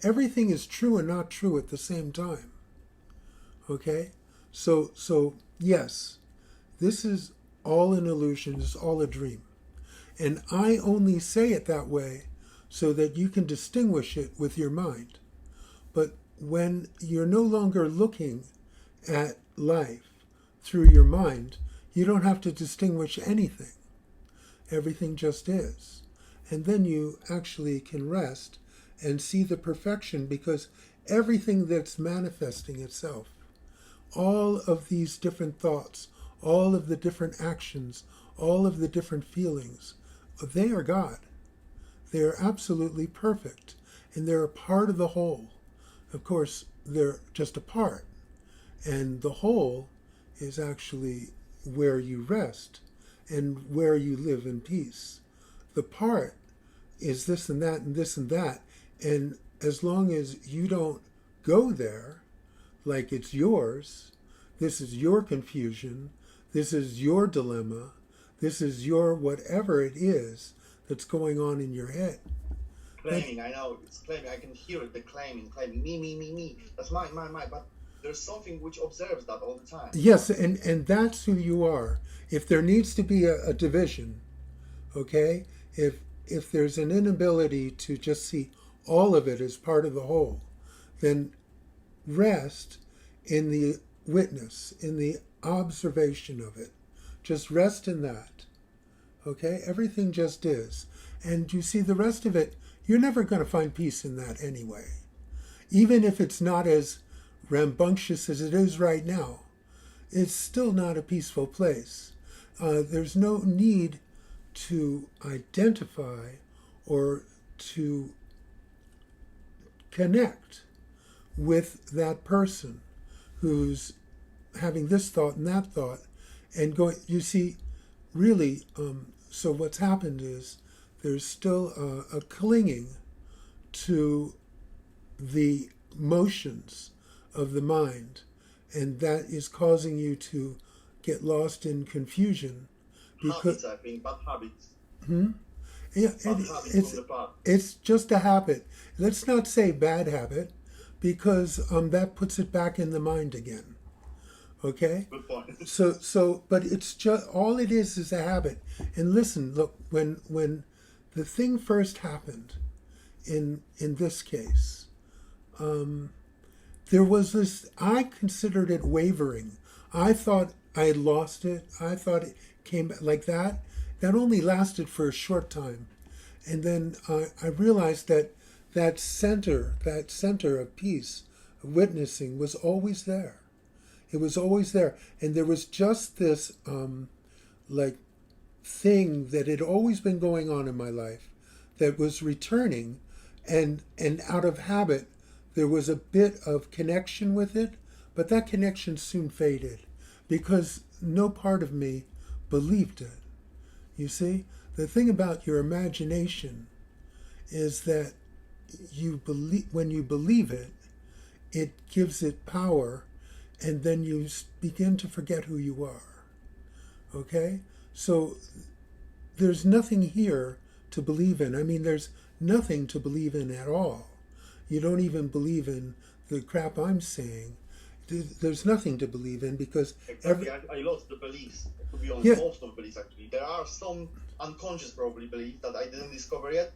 everything is true and not true at the same time. Okay? So yes, this is all an illusion, it's all a dream. And I only say it that way so that you can distinguish it with your mind. But when you're no longer looking at life through your mind, you don't have to distinguish anything. Everything just is. And then you actually can rest and see the perfection, because everything that's manifesting itself, all of these different thoughts, all of the different actions, all of the different feelings, they are God. They are absolutely perfect, and they're a part of the whole. Of course, they're just a part, and the whole is actually where you rest and where you live in peace. The part is this and that and this and that, and as long as you don't go there like it's yours, this is your confusion, this is your dilemma, this is your whatever it is that's going on in your head. Claiming, I know, it's claiming, I can hear it, the claiming, me. That's my, but there's something which observes that all the time. Yes, and that's who you are. If there needs to be a division, okay, if there's an inability to just see all of it as part of the whole, then rest in the witness, in the observation of it. Just rest in that. Okay? Everything just is. And you see, the rest of it, you're never going to find peace in that anyway. Even if it's not as rambunctious as it is right now, it's still not a peaceful place. There's no need to identify or to connect with that person who's having this thought and that thought and going, you see, really, so what's happened is there's still a clinging to the motions of the mind, and that is causing you to get lost in confusion. Habits, I think, bad habits. Yeah, it's just a habit. Let's not say bad habit, because that puts it back in the mind again. Okay? Good point. So, but it's just, all it is a habit. And listen, look, when the thing first happened, in this case, there was this, I considered it wavering. I thought I had lost it. I thought it came back like that. That only lasted for a short time. And then I realized that center of peace, of witnessing, was always there. It was always there. And there was just this like thing that had always been going on in my life that was returning, and out of habit there was a bit of connection with it, but that connection soon faded because no part of me believed it. You see, the thing about your imagination is that you believe, when you believe it, it gives it power, and then you begin to forget who you are. Okay? So there's nothing here to believe in. I mean, there's nothing to believe in at all. You don't even believe in the crap I'm saying. There's nothing to believe in because... Exactly, I lost the beliefs, to be honest, most of the beliefs actually. There are some unconscious probably beliefs that I didn't discover yet,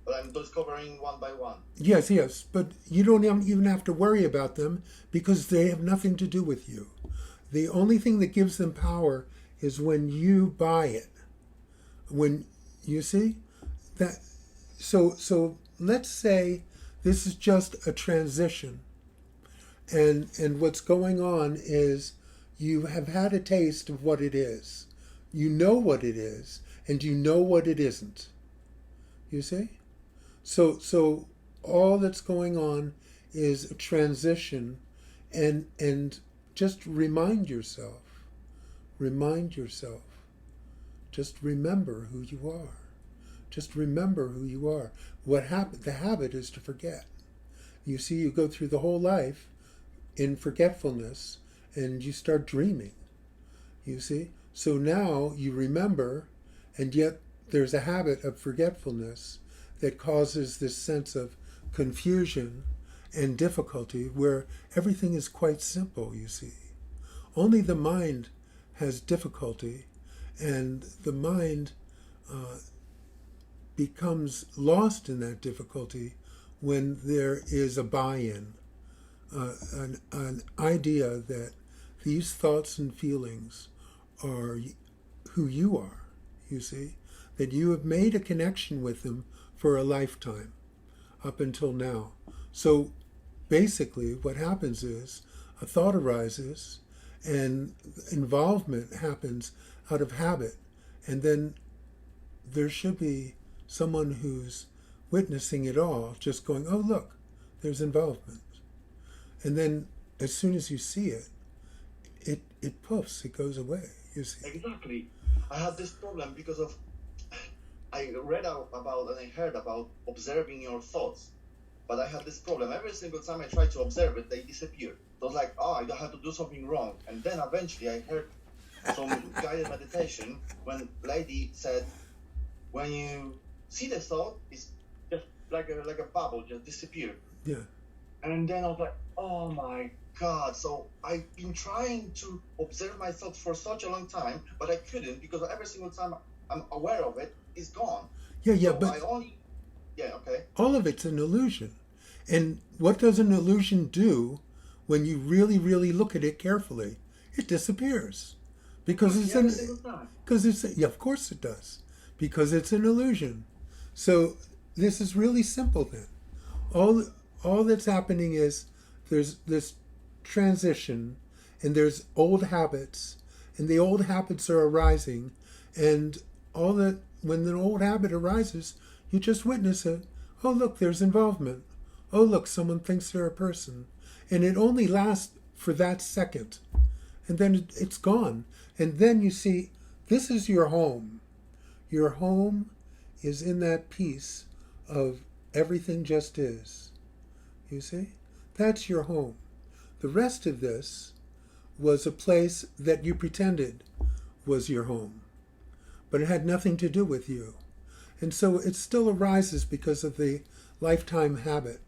but I'm discovering one by one. Yes, but you don't even have to worry about them because they have nothing to do with you. The only thing that gives them power is when you buy it. When, you see? That. So let's say this is just a transition. And what's going on is you have had a taste of what it is. You know what it is, and you know what it isn't. You see? So all that's going on is a transition, and just remind yourself. Just remember who you are. Just remember who you are. The habit is to forget. You see, you go through the whole life in forgetfulness, and you start dreaming. You see? So now you remember, and yet there's a habit of forgetfulness that causes this sense of confusion and difficulty where everything is quite simple, you see. Only the mind has difficulty, and the mind becomes lost in that difficulty when there is a buy-in, an idea that these thoughts and feelings are who you are, you see, that you have made a connection with them for a lifetime up until now. So basically what happens is a thought arises and involvement happens out of habit, and then there should be someone who's witnessing it all, just going, oh look, there's involvement. And then as soon as you see it, it puffs, it goes away, you see. Exactly. I had this problem because of, I read about and I heard about observing your thoughts, but I had this problem. Every single time I tried to observe it, they disappeared. It was like, I had to do something wrong. And then eventually I heard some guided meditation when lady said, when you see the thought, it's just like a bubble, just disappear. Yeah. And then I was like, oh my God. So I've been trying to observe my thoughts for such a long time, but I couldn't, because every single time I'm aware of it, it's gone. Yeah, so but okay. all of it's an illusion. And what does an illusion do when you really, really look at it carefully? It disappears. Because of course it does. Because it's an illusion. So this is really simple then. All that's happening is there's this transition, and there's old habits, and the old habits are arising, and all that, when the old habit arises, you just witness it. Oh look, there's involvement. Oh look, someone thinks they're a person. And it only lasts for that second. And then it's gone. And then you see, this is your home. Your home is in that peace of everything just is. You see? That's your home. The rest of this was a place that you pretended was your home. But it had nothing to do with you. And so it still arises because of the lifetime habit.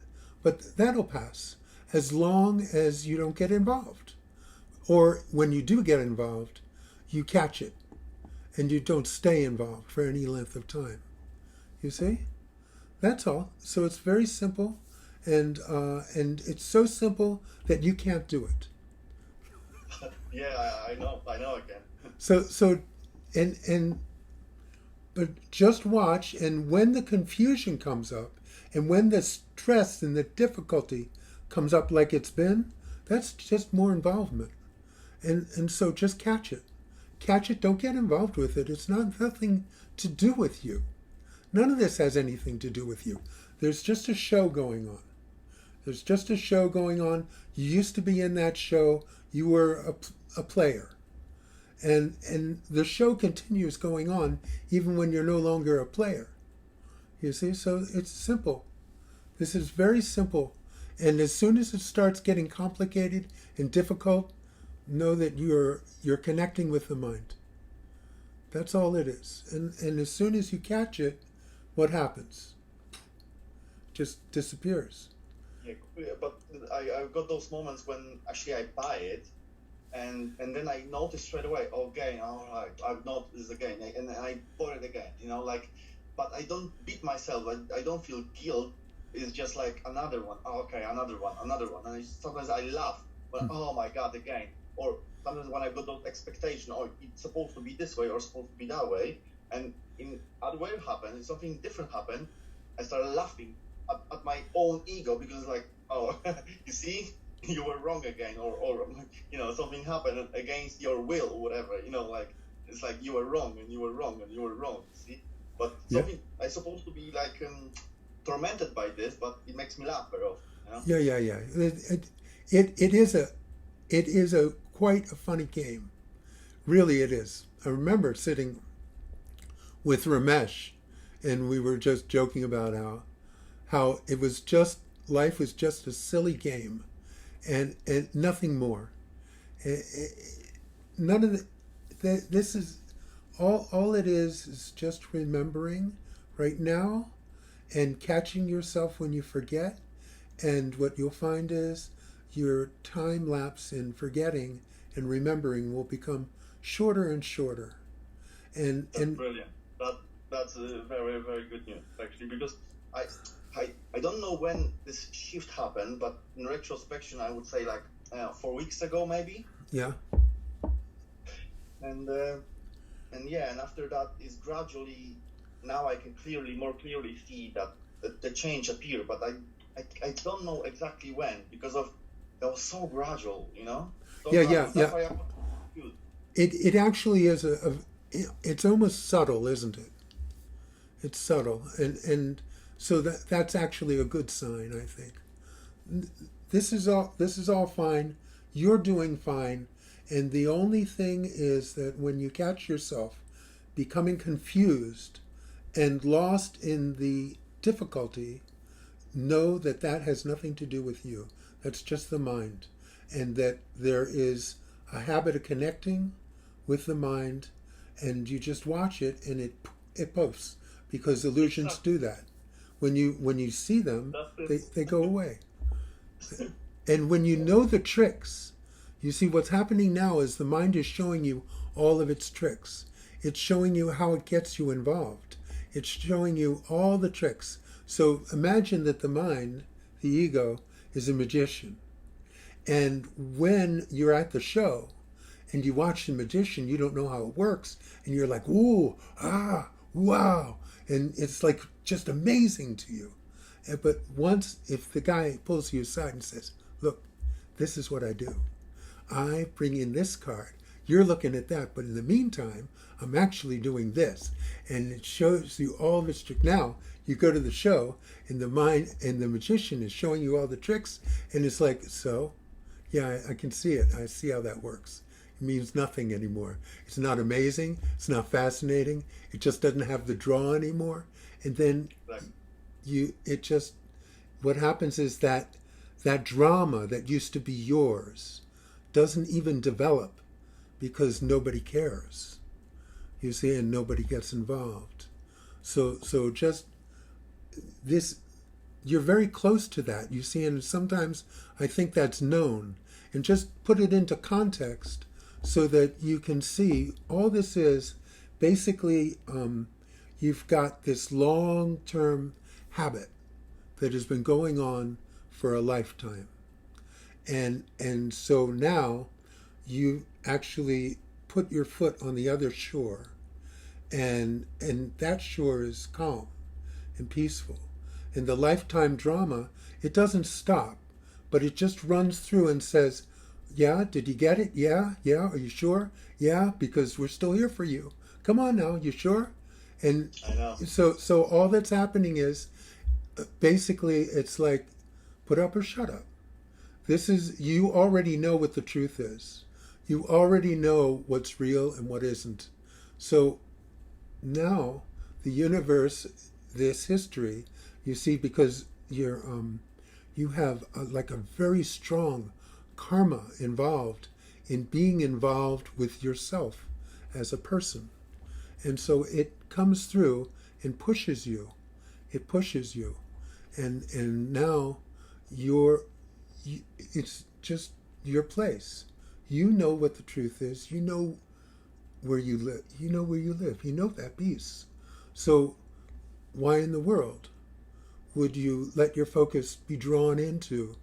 But that'll pass as long as you don't get involved. Or when you do get involved, you catch it. And you don't stay involved for any length of time. You see? That's all. So it's very simple, and it's so simple that you can't do it. Yeah, I know again. But just watch, and when the confusion comes up, and when the stress and the difficulty comes up like it's been, that's just more involvement. And so just catch it. Catch it, don't get involved with it. It's nothing to do with you. None of this has anything to do with you. There's just a show going on. There's just a show going on. You used to be in that show. You were a player. And the show continues going on even when you're no longer a player. You see? So it's simple. This is very simple. And as soon as it starts getting complicated and difficult, know that you're connecting with the mind. That's all it is. And as soon as you catch it, what happens? Just disappears. Yeah, but I've got those moments when actually I buy it, and then I notice straight away, okay, all right, I've noticed this again, and I bought it again, but I don't beat myself, I don't feel guilt. It's just like another one, another one, and sometimes I laugh, but oh my God, again. Or sometimes when I got those expectations, it's supposed to be this way or supposed to be that way, and in other way happened, something different happened, I started laughing at my own ego, because like, you see, you were wrong again, or something happened against your will or whatever, like, it's like you were wrong and you were wrong and you were wrong, see? But something, I'm supposed to be like tormented by this, but it makes me laugh very often, Yeah. It is a quite a funny game. Really it is. I remember sitting with Ramesh, and we were just joking about how it was just, life was just a silly game, and nothing more. None of this is all it is just remembering right now, and catching yourself when you forget. And what you'll find is your time lapse in forgetting and remembering will become shorter and shorter. That's brilliant. That's very, very good news, actually, because I don't know when this shift happened, but in retrospection, I would say like 4 weeks ago, maybe. Yeah. And after that is gradually, now I can more clearly see that the change appeared, but I don't know exactly when, because of that was so gradual, you know. So Yeah. why I'm confused. It actually is it's almost subtle, isn't it? It's subtle, and so that's actually a good sign, I think. This is all fine. You're doing fine, and the only thing is that when you catch yourself becoming confused and lost in the difficulty, know that that has nothing to do with you. That's just the mind, and that there is a habit of connecting with the mind, and you just watch it, and it posts, because illusions do that. When you see them, they go away. And when you know the tricks, you see what's happening now is the mind is showing you all of its tricks. It's showing you how it gets you involved. It's showing you all the tricks. So imagine that the mind, the ego, is a magician. And when you're at the show and you watch the magician, you don't know how it works. And you're like, ooh, ah, wow. And it's like just amazing to you. But if the guy pulls you aside and says, look, this is what I do. I bring in this card. You're looking at that. But in the meantime, I'm actually doing this. And it shows you all of its tricks. Now, you go to the show, and the mind and the magician is showing you all the tricks. And it's like, so, yeah, I can see it. I see how that works. It means nothing anymore. It's not amazing. It's not fascinating. It just doesn't have the draw anymore. And then what happens is that drama that used to be yours doesn't even develop, because nobody cares. You see, and nobody gets involved. So just this, you're very close to that, you see, and sometimes I think that's known. And just put it into context so that you can see all this is basically you've got this long-term habit that has been going on for a lifetime. And so now you actually put your foot on the other shore, and that shore is calm and peaceful. And the lifetime drama, it doesn't stop, but it just runs through and says, yeah, did you get it? Yeah, are you sure? Yeah, because we're still here for you. Come on now, you sure? And I know. So all that's happening is basically it's like put up or shut up. You already know what the truth is. You already know what's real and what isn't. So now the universe, this history, you see, because you have like a very strong karma involved in being involved with yourself as a person. And so it comes through and pushes you. It pushes you. And now it's just your place. You know what the truth is. You know where you live. You know where you live. You know that peace. So why in the world would you let your focus be drawn into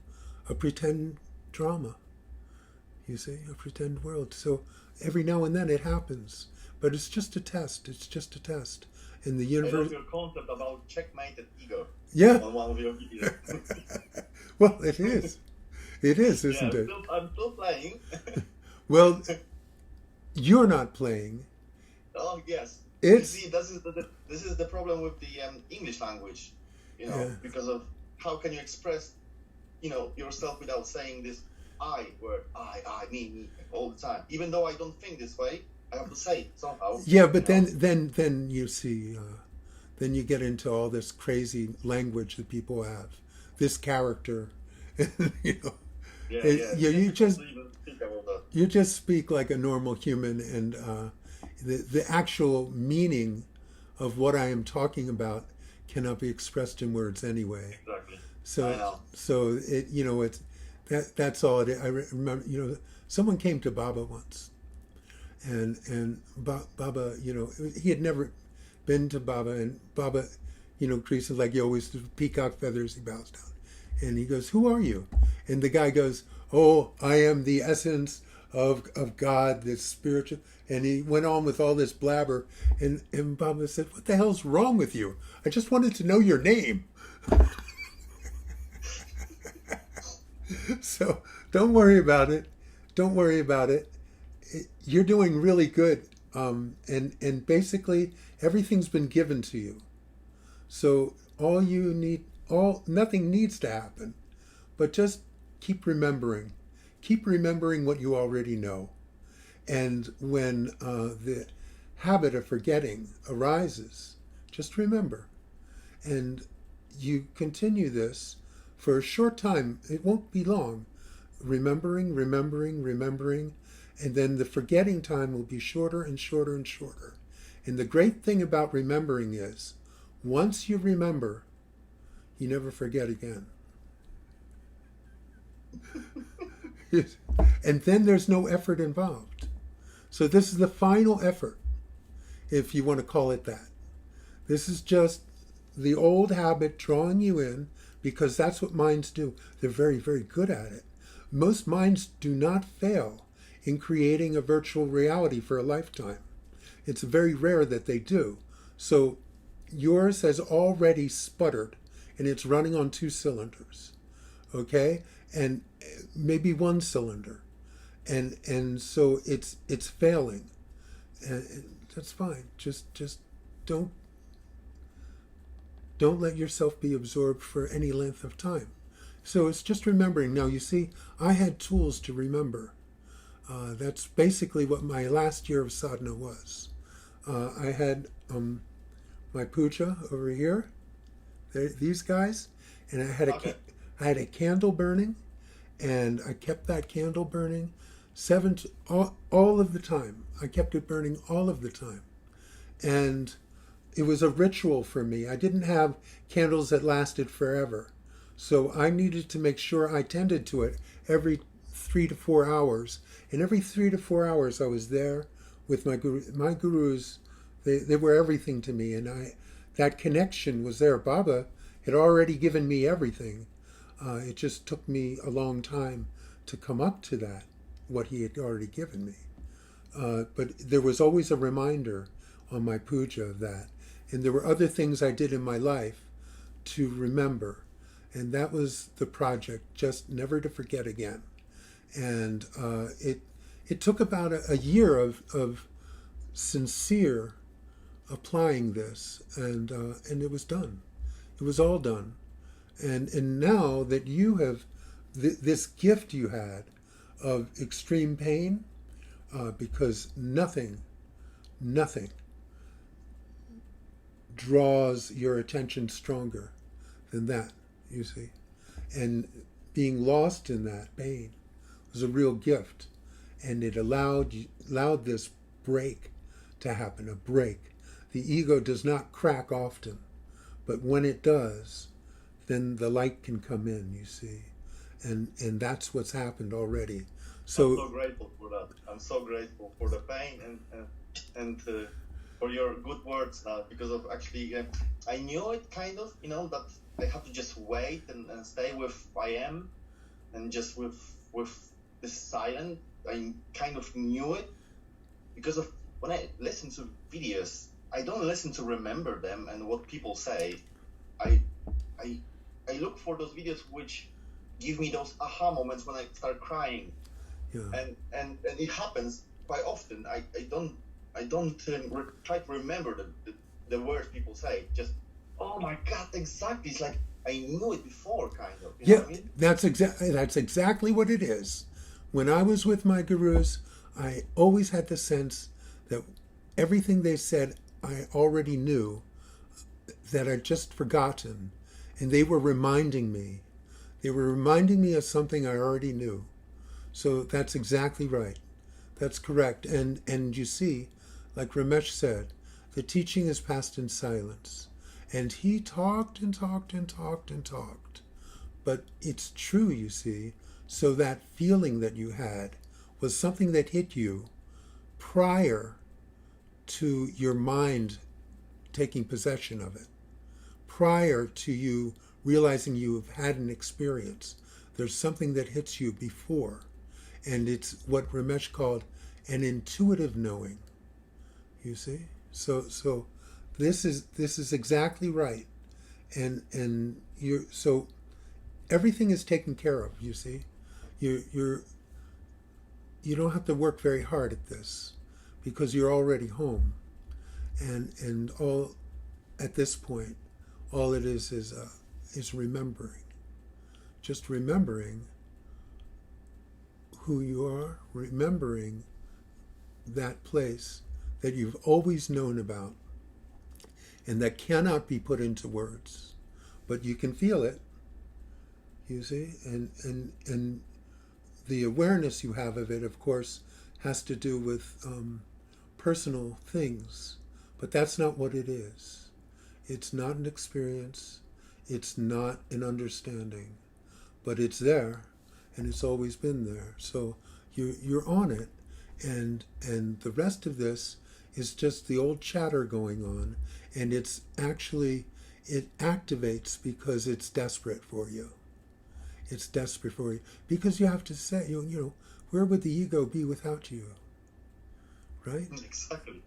a pretend drama? You see, a pretend world. So every now and then it happens. But it's just a test. It's just a test. And the universe. I love your concept about checkmated ego. Yeah. On one of your videos. Well, it is. It is, isn't it? I'm still playing. Well, you're not playing. Oh yes. It's. You see, this is the problem with the English language. You know, because of how can you express, yourself without saying this I word, I, me, all the time. Even though I don't think this way, I have to say it somehow. Yeah, but then you see, then you get into all this crazy language that people have, this character, you just speak like a normal human, and the actual meaning of what I am talking about cannot be expressed in words anyway. Exactly. I So know. so it it's that's all it is. I remember someone came to Baba once, and Baba he had never been to Baba, and Baba creases like he always do, peacock feathers, he bows down, and he goes, "Who are you?" And the guy goes, "Oh, I am the essence of God, this spiritual." And he went on with all this blabber, and Baba said, "What the hell's wrong with you? I just wanted to know your name." So don't worry about it. Don't worry about it. You're doing really good. And basically everything's been given to you. So nothing needs to happen, but just keep remembering. Keep remembering what you already know. And when the habit of forgetting arises, just remember. And you continue this for a short time. It won't be long. Remembering, remembering, remembering. And then the forgetting time will be shorter and shorter and shorter. And the great thing about remembering is, once you remember, you never forget again. And then there's no effort involved. So this is the final effort, if you want to call it that. This is just the old habit drawing you in, because that's what minds do. They're very, very good at it. Most minds do not fail in creating a virtual reality for a lifetime. It's very rare that they do. So yours has already sputtered, and it's running on 2 cylinders, okay? And maybe 1 cylinder. And so it's failing. And that's fine. Just don't let yourself be absorbed for any length of time. So it's just remembering. Now, you see, I had tools to remember. That's basically what my last year of sadhana was. I had my puja over here, these guys, and I had a candle burning, and I kept that candle burning all of the time. I kept it burning all of the time. And it was a ritual for me. I didn't have candles that lasted forever. So I needed to make sure I tended to it every 3 to 4 hours. And every 3 to 4 hours I was there with my guru. My gurus, they were everything to me. And that connection was there. Baba had already given me everything. It just took me a long time to come up to that, what he had already given me. But there was always a reminder on my puja of that. And there were other things I did in my life to remember. And that was the project, just never to forget again. And it took about a year of sincere applying this, and it was done. It was all done. And now that you have this gift you had of extreme pain, because nothing draws your attention stronger than that, you see. And being lost in that pain was a real gift. And it allowed this break to happen, a break. The ego does not crack often, but when it does, then the light can come in, you see. And that's what's happened already. So I'm so grateful for that. I'm so grateful for the pain and for your good words now, because of actually, I knew it kind of, that I have to just wait and stay with I am, and just with this silence. I kind of knew it because of when I listen to videos, I don't listen to remember them and what people say. I look for those videos which give me those aha moments when I start crying. Yeah. And it happens quite often. I don't try to remember the words people say. Just, oh my God, exactly. It's like I knew it before, kind of. You know what I mean? That's exactly what it is. When I was with my gurus, I always had the sense that everything they said I already knew, that I'd just forgotten, and they were reminding me. They were reminding me of something I already knew. So that's exactly right. That's correct. And you see, like Ramesh said, the teaching is passed in silence. And he talked and talked and talked and talked. But it's true, you see. So that feeling that you had was something that hit you prior to your mind taking possession of it, prior to you realizing you've had an experience. There's something that hits you before. And it's what Ramesh called an intuitive knowing. You see? So this is exactly right. And so everything is taken care of, you see. You don't have to work very hard at this because you're already home. And all at this point, all it is remembering. Just remembering who you are, remembering that place that you've always known about and that cannot be put into words, but you can feel it, you see, and the awareness you have of it, of course, has to do with personal things, but that's not what it is. It's not an experience, it's not an understanding, but it's there, and it's always been there. So you're on it, and the rest of this is just the old chatter going on, and it's actually, it activates because it's desperate for you. It's desperate for you because you have to say, you know, where would the ego be without you? Right? Exactly.